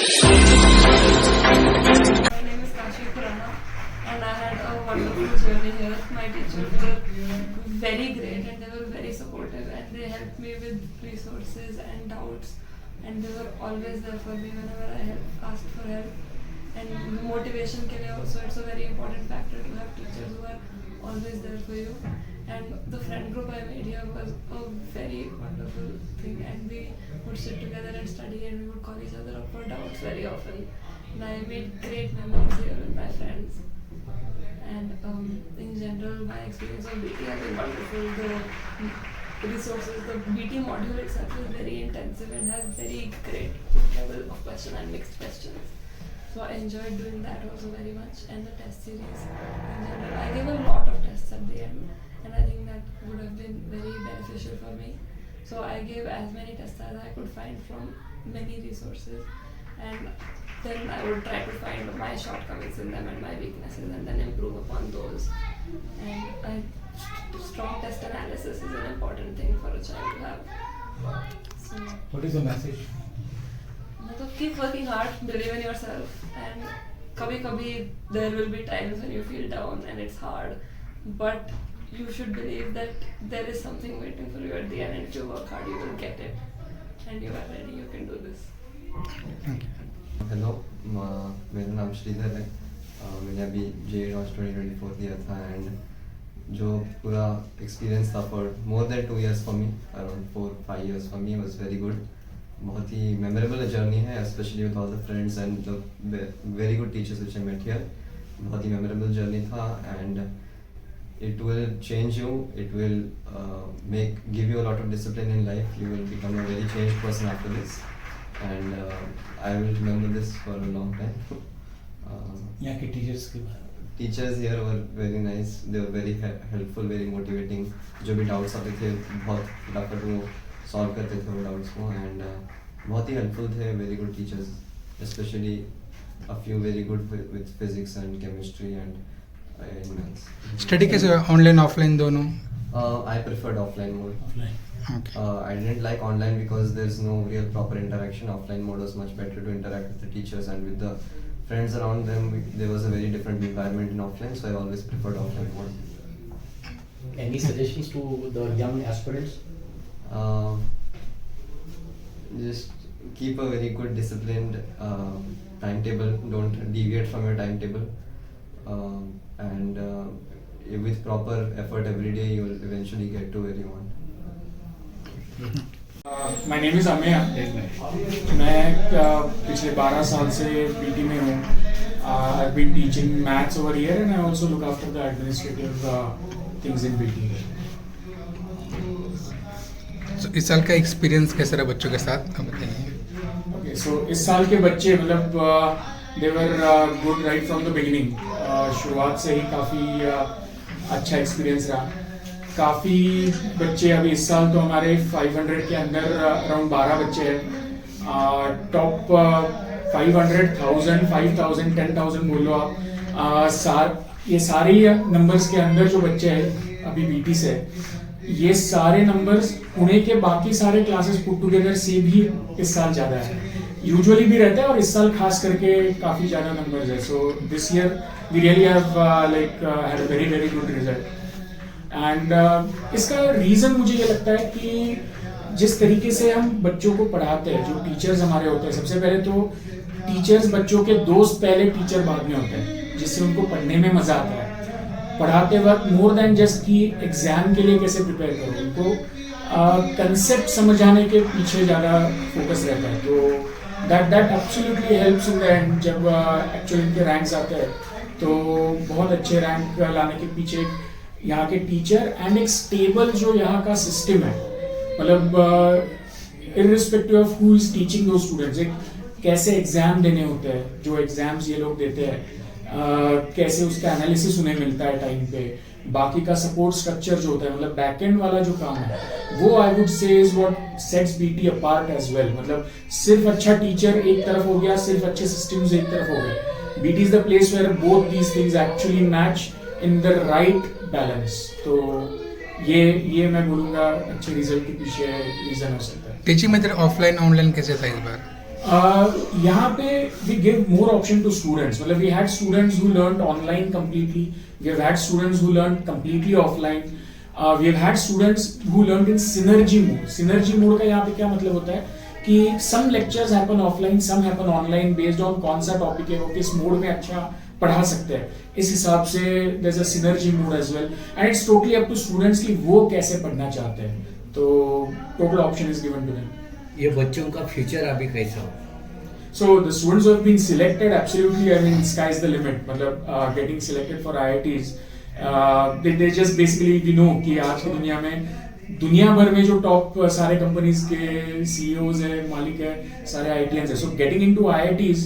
name is Kashi Khurana and I had a wonderful journey here. My teachers were very great and they were very supportive and they helped me with resources and doubts and they were always there for me whenever I asked for help. And motivation ke liye also it's a very important factor to have teachers who are always there for you. And the friend group I made here was a very wonderful thing and we would sit together and study and we would call each other up for doubts very often. And I made great memories here with my friends. And in general, my experience of BT has been wonderful. The resources, the BT module itself is very intensive and has very great level of question and mixed questions. So I enjoyed doing that also very much. And the test series in general, I gave a lot of tests at the end and I think that would have been very beneficial for me. So I gave as many tests as I could find from many resources and then I would try to find my shortcomings in them and my weaknesses and then improve upon those. And strong test analysis is an important thing for a child to have. So, what is the message? Keep working hard, believe in yourself, and kabhi there will be times when you feel down and it's hard, but you should believe that there is something waiting for you at the end and if you work hard you will get it and you are ready, you can do this. Hello मेरा नाम श्रीधर है मैंने अभी JEE Ross 2024 दिया था and जो पूरा experience था for more than 2 years for me around 4-5 years for me was very good बहुत ही मेमोरेबल जर्नी है specially with all the friends and the very good teachers which I met here बहुत ही memorable journey था and it will change you, it will give you a lot of discipline in life, you will become a very changed person after this and I will remember this for a long time. यहाँ के teachers here were very nice, they were very helpful, very motivating. जो भी doubts आते थे बहुत फटाफट वो solve करते थे वो doubts को and बहुत ही helpful थे, very good teachers, especially a few very good with physics and chemistry and study कैसे ऑनलाइन ऑफलाइन दोनों? I preferred offline mode. Offline. Okay. I didn't like online because there's no real proper interaction. Offline mode was much better to interact with the teachers and with the friends around them. There was a very different environment in offline, so I always preferred offline mode. Any suggestions to the young aspirants? Just keep a very good disciplined timetable. Don't deviate from your timetable. And with proper effort every day you will eventually get to where you want. My name is Ameya. मैं पिछले 12 साल से BT में हूँ. I've been teaching maths over here and I also look after the administrative things in BT. So, इस साल का experience कैसा रहा बच्चों के साथ आप बताइए? Okay, so इस साल के बच्चे मतलब they were good right from the beginning. शुरुआत से ही काफ़ी अच्छा एक्सपीरियंस रहा. काफ़ी बच्चे अभी इस साल तो हमारे 500 के अंदर अराउंड 12 बच्चे हैं. टॉप 500,000, 5,000, 10,000 बोल लो आप. ये सारे नंबर्स के अंदर जो बच्चे हैं अभी BT से ये सारे नंबर्स पुणे के बाकी सारे क्लासेस पुट टुगेदर से भी इस साल ज़्यादा है. यूजुअली भी रहता है और इस साल खास करके काफ़ी ज़्यादा नंबर्स है. So this year we really have had a very very good result and इसका रीज़न मुझे ये लगता है कि जिस तरीके से हम बच्चों को पढ़ाते हैं, जो टीचर्स हमारे होते हैं, सबसे पहले तो टीचर्स बच्चों के दोस्त पहले, टीचर बाद में होते हैं, जिससे उनको पढ़ने में मज़ा आता है. पढ़ाते वक्त मोर देन जस्ट कि एग्जाम के लिए कैसे प्रिपेयर करो, उनको कंसेप्ट समझाने के पीछे ज़्यादा फोकस रहता है. तो that absolutely helps in the end. जब एक्चुअली इनके रैंक्स आते हैं तो बहुत अच्छे रैंक लाने के पीछे यहाँ के टीचर एंड एक स्टेबल जो यहाँ का सिस्टम है, मतलब irrespective of who is teaching दो स्टूडेंट्स, कैसे एग्जाम देने होते हैं, जो एग्जाम्स ये लोग देते हैं, कैसे उसका एनालिसिस उन्हें मिलता है टाइम पे, बाकी का सपोर्ट स्ट्रक्चर जो होता है, मतलब बैकएंड वाला जो काम है वो I would say is what sets BT apart as well. मतलब सिर्फ अच्छा टीचर एक तरफ हो गया, सिर्फ अच्छे सिस्टम्स एक तरफ हो गए. BT is the place where both these things actually match in the right balance. तो ये मैं बोलूँगा अच्छे रिजल्ट के पीछे रीजन हो सकता है. टीचिंग मेथड ऑफलाइन ऑनलाइन कैसे था इस बार? यहाँ पे we give more option to students. मतलब we had students who learned online completely. We have had students who learned completely offline. We have had students who learned in synergy mode. Synergy mode का यहाँ पे क्या मतलब होता है कि some lectures happen offline, some happen online based on कौन सा topic है वो किस मोड में अच्छा पढ़ा सकते हैं. इस हिसाब से there's a synergy mode as well, and it's totally up to students कि वो कैसे पढ़ना चाहते हैं. तो total option is given to them. ये बच्चों का फ्यूचर अभी कैसा हो? So the students who have been selected, absolutely, I mean, sky's the limit. मतलब getting selected for IITs, they just basically we know कि आज की दुनिया भर में जो टॉप सारे कंपनीज के CEOs है, मालिक है, सारे IITians है. So getting into IITs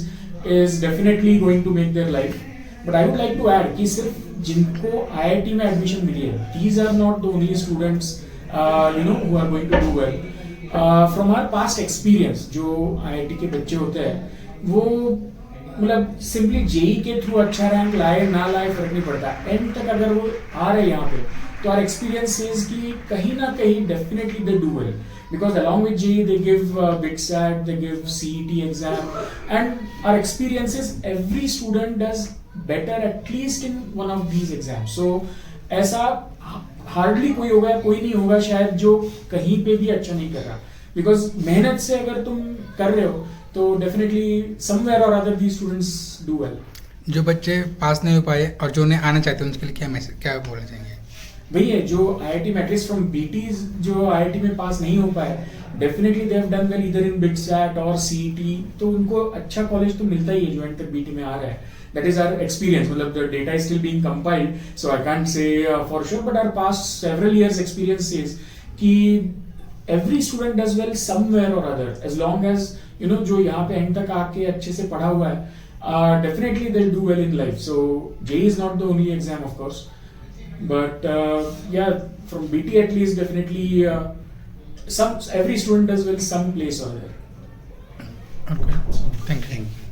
is definitely going to make their life. But I would like to add कि सिर्फ जिनको IIT में एडमिशन मिली है, these are not the only students who are going to do well. From our past experience, जो IIT के बच्चे होते हैं वो मतलब सिंपली जेई के थ्रू अच्छा रैंक लाए ना लाए फर्क नहीं पड़ता. एंड तक अगर वो आ रहे यहाँ पे तो आर एक्सपीरियंस सेज कि कहीं ना कहीं definitely they do well, because along with JEE they give BITSAT, they give CET exam, and our experiences every student does better at least in one of these exam. So ऐसा hardly कोई होगा, कोई नहीं होगा शायद जो कहीं पे भी अच्छा नहीं कर रहा, बिकॉज मेहनत से अगर तुम कर रहे हो तो डेफिनेटली समवेयर और other the students do well. जो बच्चे पास नहीं हो पाए और जो उन्हें आना चाहते हैं उनके लिए क्या बोलना चाहेंगे? वही है, जो IIT में एटलीस्ट फ्रॉम BTs जो IIT में पास नहीं हो पाए, definitely they have done well either in BITSAT और CET, तो उनको अच्छा कॉलेज तो मिलता ही है जो एंड तक BT में आ रहा है. That is our experience. मतलब the data is still being compiled, so I can't say for sure. But our past several years experience says कि every student does well somewhere or other, as long as जो यहाँ पे end तक आके अच्छे से पढ़ा हुआ है, definitely they'll do well in life. So JEE is not the only exam, of course, but yeah, from BT at least definitely every student does well some place or other. Okay, thank you.